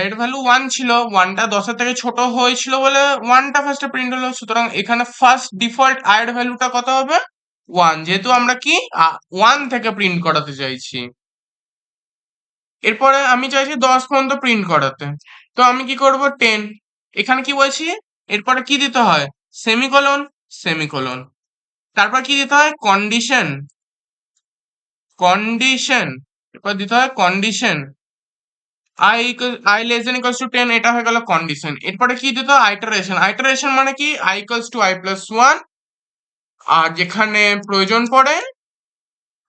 এর ভ্যালু 1 ছিল, 1টা 10-এর থেকে ছোট হয়েছিল বলে 1টা ফার্স্টে প্রিন্ট হলো। সুতরাং এখানে ফার্স্ট ডিফল্ট i এর ভ্যালুটা কত হবে, 1, যেহেতু আমরা কি 1 থেকে প্রিন্ট করাতে চাইছি। এরপরে আমি চাইছি 10 পর্যন্ত প্রিন্ট করাতে, তো আমি কি করব, 10। এখানে কি বলছি, এরপরে কি দিতে হয়, সেমিকোলন, সেমিকোলন, তারপর কি দিতে হয়, কন্ডিশন, কন্ডিশন, এরপর দিতে হয় condition, i less than equals to 10, এটা হয়ে গেল কন্ডিশন। এরপরে কি দিতে হয়, আইটারেশন, আইটারেশন মানে কি, i equals to i plus 1, আর যেখানে প্রয়োজন পড়ে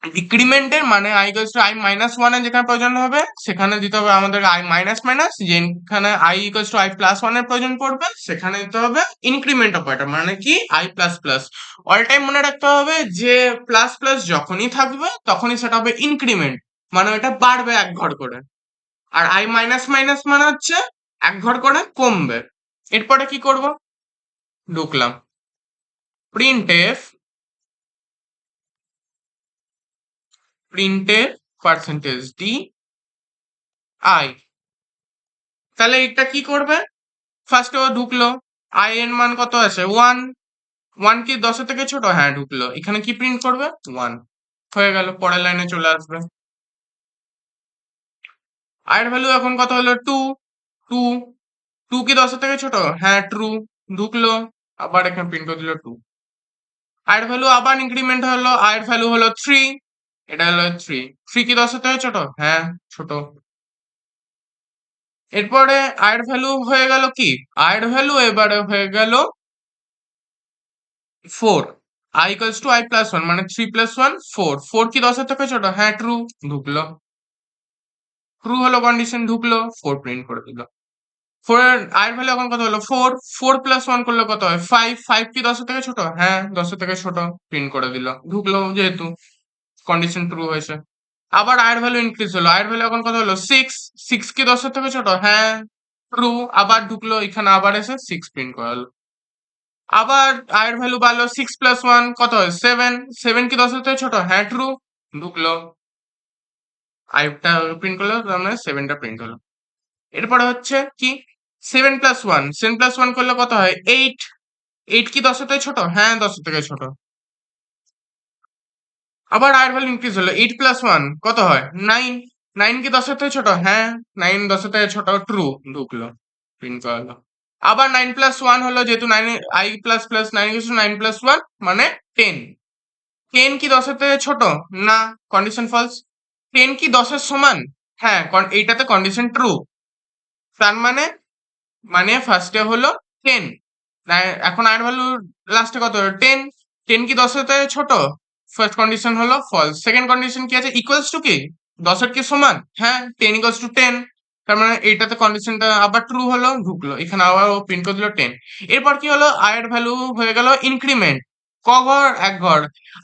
ডিক্রিমেন্টের, মানে i equals to i minus 1 এর যেখানে প্রয়োজন হবে সেখানে দিতে হবে আমাদের i minus minus, যেখানে i equals to i plus 1 এর প্রয়োজন পড়বে সেখানে দিতে হবে ইনক্রিমেন্ট অপারেটর, মানে কি i plus plus। All time মনে রাখতে হবে যে প্লাস প্লাস যখনই থাকবে তখনই সেটা হবে ইনক্রিমেন্ট, মানে ওটা বাড়বে এক ঘর করে। আর i মাইনাস মাইনাস মানে হচ্ছে এক ঘর করে কমবে। এরপরে কি করব, ঢুকলাম printf, printf percentage D I, তাহলে এটা কি করবে, ফার্স্টে ও ঢুকলো, i এর মান কত আছে 1, 1 কি 10-এর থেকে ছোট, হ্যাঁ ঢুকলো, এখানে কি প্রিন্ট করবে 1, হয়ে গেল, পরের লাইনে চলে আসবে। i এর ভ্যালু এখন কত হলো 2, 2, 2 কি 10-এর থেকে ছোট, হ্যাঁ ট্রু, ঢুকলো, আবার এখানে প্রিন্ট করে দিল 2। i এর ভ্যালু আবার ইনক্রিমেন্ট হলো, i এর ভ্যালু হলো 3, এটা হলো 3, 3 কি 10-এর থেকে ছোট, হ্যাঁ ছোট। এরপরে i এর ভ্যালু হয়ে গেল কি, i এর ভ্যালু এবারে হয়ে গেল 4, i equals to i plus 1, মানে 3 plus 1 4, 4 কি 10-এর থেকে ছোট, হ্যাঁ ট্রু, ঢুকলো, ট্রু হলো কন্ডিশন, ঢুকলো, 4 প্রিন্ট করে দিল। 4 এর i এর ভ্যালু এখন কত হলো 4, 4 প্লাস 1 করলে কত হয় 5, 5 কি 10-এর থেকে ছোট, হ্যাঁ 10-এর থেকে ছোট, প্রিন্ট করে দিল, ঢুকলো, যেহেতু কন্ডিশন ট্রু হয়েছে। আবার i এর ভ্যালু ইনক্রিজ হলো, i এর ভ্যালু এখন কত হলো 6, 6 কি 10-এর থেকে ছোট, হ্যাঁ ট্রু, আবার ঢুকলো, এখানে আবার এসে 6 প্রিন্ট করালো। আবার i এর ভ্যালু বাড়লো, 6 প্লাস 1 কত হয় 7, 7 কি 10-এর থেকে ছোট, হ্যাঁ ট্রু, ঢুকলো, i টা প্রিন্ট করলো, তার মানে 7টা প্রিন্ট হলো। এরপরে হচ্ছে কি 7 প্লাস 1, 7 প্লাস 1 করলে কত হয় 8, 8 কি 10-এর থেকে ছোট, হ্যাঁ 10-এর থেকে ছোট, আবার আয়ের ভ্যালু ইনক্রিজ হলো, 8+1 কত হয়? 9। 9 কি 10-এর থেকে ছোট? হ্যাঁ, 9 10-এর থেকে ছোট, ট্রু, ঢুকলো, প্রিন্ট করা হলো। আবার 9+1 হলো, যেহেতু 9 I প্লাস প্লাস 9+1 মানে 10। 10 কি 10-এর থেকে ছোট? না, কন্ডিশন ফলস। 10 কি 10-এর সমান? হ্যাঁ, এইটাতে কন্ডিশন ট্রু। তার মানে ফার্স্টে হলো 10, এখন আয়ের ভ্যালু লাস্টে কত? 10। 10 কি 10-এর থেকে ছোট? ফার্স্ট কন্ডিশন হলো ফলস। সেকেন্ড কন্ডিশন কি আছে? ইকুয়ালস টু কি 10-এর কি সমান? হ্যাঁ, 10 ইকুয়ালস টু 10। তার মানে এইটাতে কন্ডিশনটা আবার ট্রু হলো, ঢুকলো, এখানে আবার ও প্রিন্ট করে দিল 10। এরপর কি হলো? আয়ের ভ্যালু হয়ে গেল ইনক্রিমেন্ট। ক ঘর? এক ঘর।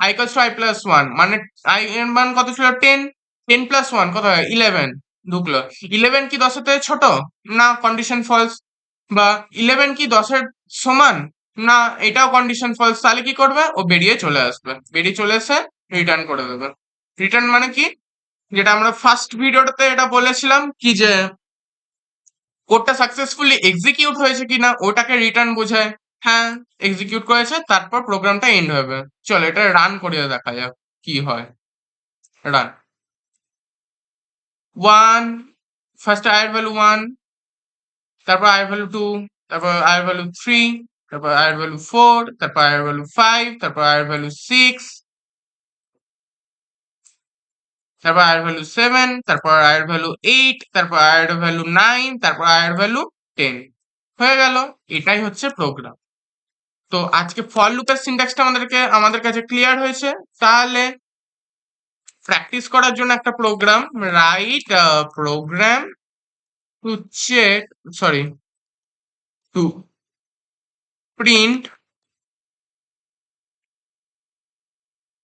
I ইকুয়ালস টু I+1 মানে আই এর মান কত ছিল? 10। 10+1 কত হয়? 11, ঢুকলো। 11 কি 10-এর থেকে ছোট? না, কন্ডিশন ফলস। বা 11 কি 10-এর সমান? না, এটাও কন্ডিশন ফলস। তাহলে কি করবে? ও বেরিয়ে চলে আসবে, বেরিয়ে চলে এসে রিটার্ন করে দেবে। রিটার্ন মানে কি? যেটা আমরা ফার্স্ট ভিডিওটাতে এটা বলেছিলাম কি যে কোডটা সাকসেসফুলি এক্সিকিউট হয়েছে কিনা ওটাকে রিটার্ন বোঝায়। হ্যাঁ, এক্সিকিউট করেছে, তারপর প্রোগ্রামটা এন্ড হবে। চলো এটা রান করে দেখা যাক কি হয়। রান। 1, ফার্স্ট আয়ের ভ্যালু 1, তারপর আয়ের ভ্যালু 2, তারপর আয়ের ভ্যালু 3, তারপর আয়ের ভ্যালু 4, তারপর আয়ের ভ্যালু 5, তারপর আয়ের ভ্যালু 6, তারপর আয়ের ভ্যালু 7, তারপর আয়ের ভ্যালু 8, তারপর আয়ের ভ্যালু 9, তারপর আয়ের ভ্যালু 10। হয়ে গেল, এটাই হচ্ছে প্রোগ্রাম। তো আজকে ফর লুপের সিনট্যাক্সটা আমাদের কাছে ক্লিয়ার হয়েছে। তাহলে প্র্যাকটিস করার জন্য একটা program, write program to check, sorry, to print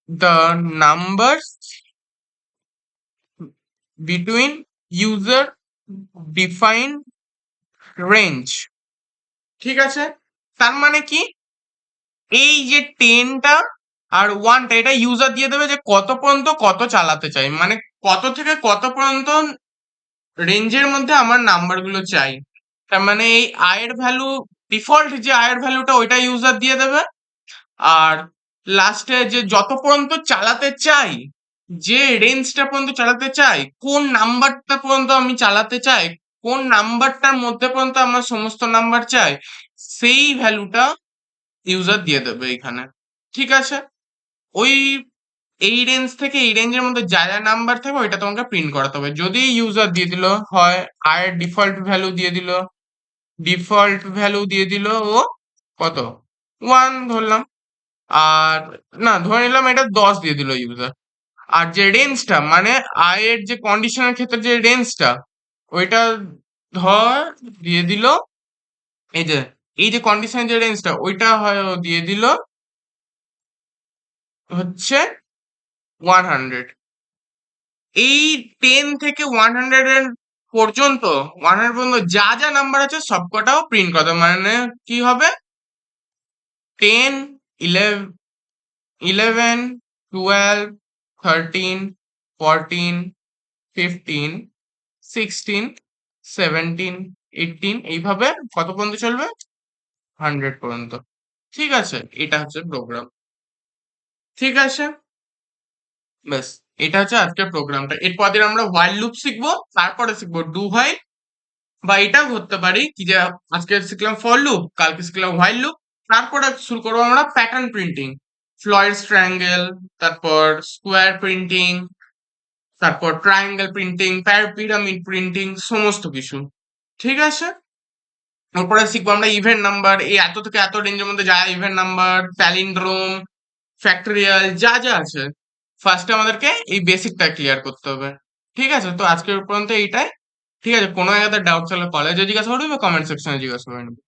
the numbers between user defined range। ঠিক আছে, তার মানে কি? এই যে 10টা আর 1টা, এটা ইউজার দিয়ে দেবে যে কত পর্যন্ত কত চালাতে চাই, মানে কত থেকে কত পর্যন্ত রেঞ্জের মধ্যে আমার নাম্বার গুলো চাই। তার মানে এই আয়ের ভ্যালু, ডিফল্ট যে আয়ের ভ্যালুটা ওইটা ইউজার দিয়ে দেবে। আর লাস্টে যে যত পর্যন্ত চালাতে চাই, যে রেঞ্জটা পর্যন্ত চালাতে চাই, কোন নাম্বারটা পর্যন্ত আমি চালাতে চাই, কোন নাম্বারটার মধ্যে পর্যন্ত আমার সমস্ত নাম্বার চাই, সেই ভ্যালুটা ইউজার দিয়ে দেবে এখানে। ঠিক আছে, ওই এই রেঞ্জ থেকে এই রেঞ্জের মধ্যে যা যা নাম্বার থাকবে ওইটা তোমাকে প্রিন্ট করাতে হবে। যদি ইউজার দিয়ে দিল হয় আয়ের ডিফল্ট ভ্যালু দিয়ে দিল, ও কত 1 ধরলাম, আর না ধরে নিলাম এটা 10 দিয়ে দিল ইউজার। আর যে রেঞ্জটা মানে আয়ের যে কন্ডিশনের ক্ষেত্রে যে রেঞ্জটা, ওইটা ধর দিয়ে দিল, এই যে কন্ডিশনের যে রেঞ্জটা ওইটা হয় দিয়ে দিল হচ্ছে 100। এই 10 থেকে 100 এর পর্যন্ত, 100 পর্যন্ত যা যা নাম্বার আছে সবকটাও প্রিন্ট করতে হবে। মানে কি হবে? 10, 11, 11, 12, 13, 14, 15, 16, 17, 18, এইভাবে কত পর্যন্ত চলবে? 100 পর্যন্ত। ঠিক আছে, এটা হচ্ছে প্রোগ্রাম। ঠিক আছে, ব্যাস, এটা হচ্ছে আজকের প্রোগ্রামটা। এরপর দিন আমরা while লুপ শিখবো, তারপরে শিখবো ডু while। বা এটাও ধরতে পারি কি যে আজকে শিখলাম ফর লুপ, কালকে শিখলাম while লুপ, তারপরে শুরু করবো আমরা প্যাটার্ন প্রিন্টিং, ফ্লয়েড ট্রায়াঙ্গেল, তারপর স্কোয়ার প্রিন্টিং, তারপর ট্রায়াঙ্গেল প্রিন্টিং, পিরামিড প্রিন্টিং, সমস্ত কিছু। ঠিক আছে, তারপরে শিখবো আমরা ইভেন্ট নাম্বার, এই এত থেকে এত রেঞ্জের মধ্যে যা ইভেন্ট নাম্বার, প্যালিন্ড্রোম, ফ্যাক্টরিয়াল, যা যা আছে, ফার্স্টে আমাদেরকে এই বেসিকটা ক্লিয়ার করতে হবে। ঠিক আছে, তো আজকের পর্যন্ত এইটাই। ঠিক আছে, কোনো জায়গাতে ডাউট থাকলে কলেজে জিজ্ঞাসা করবি বা কমেন্ট সেকশনে জিজ্ঞাসা করে নিবি।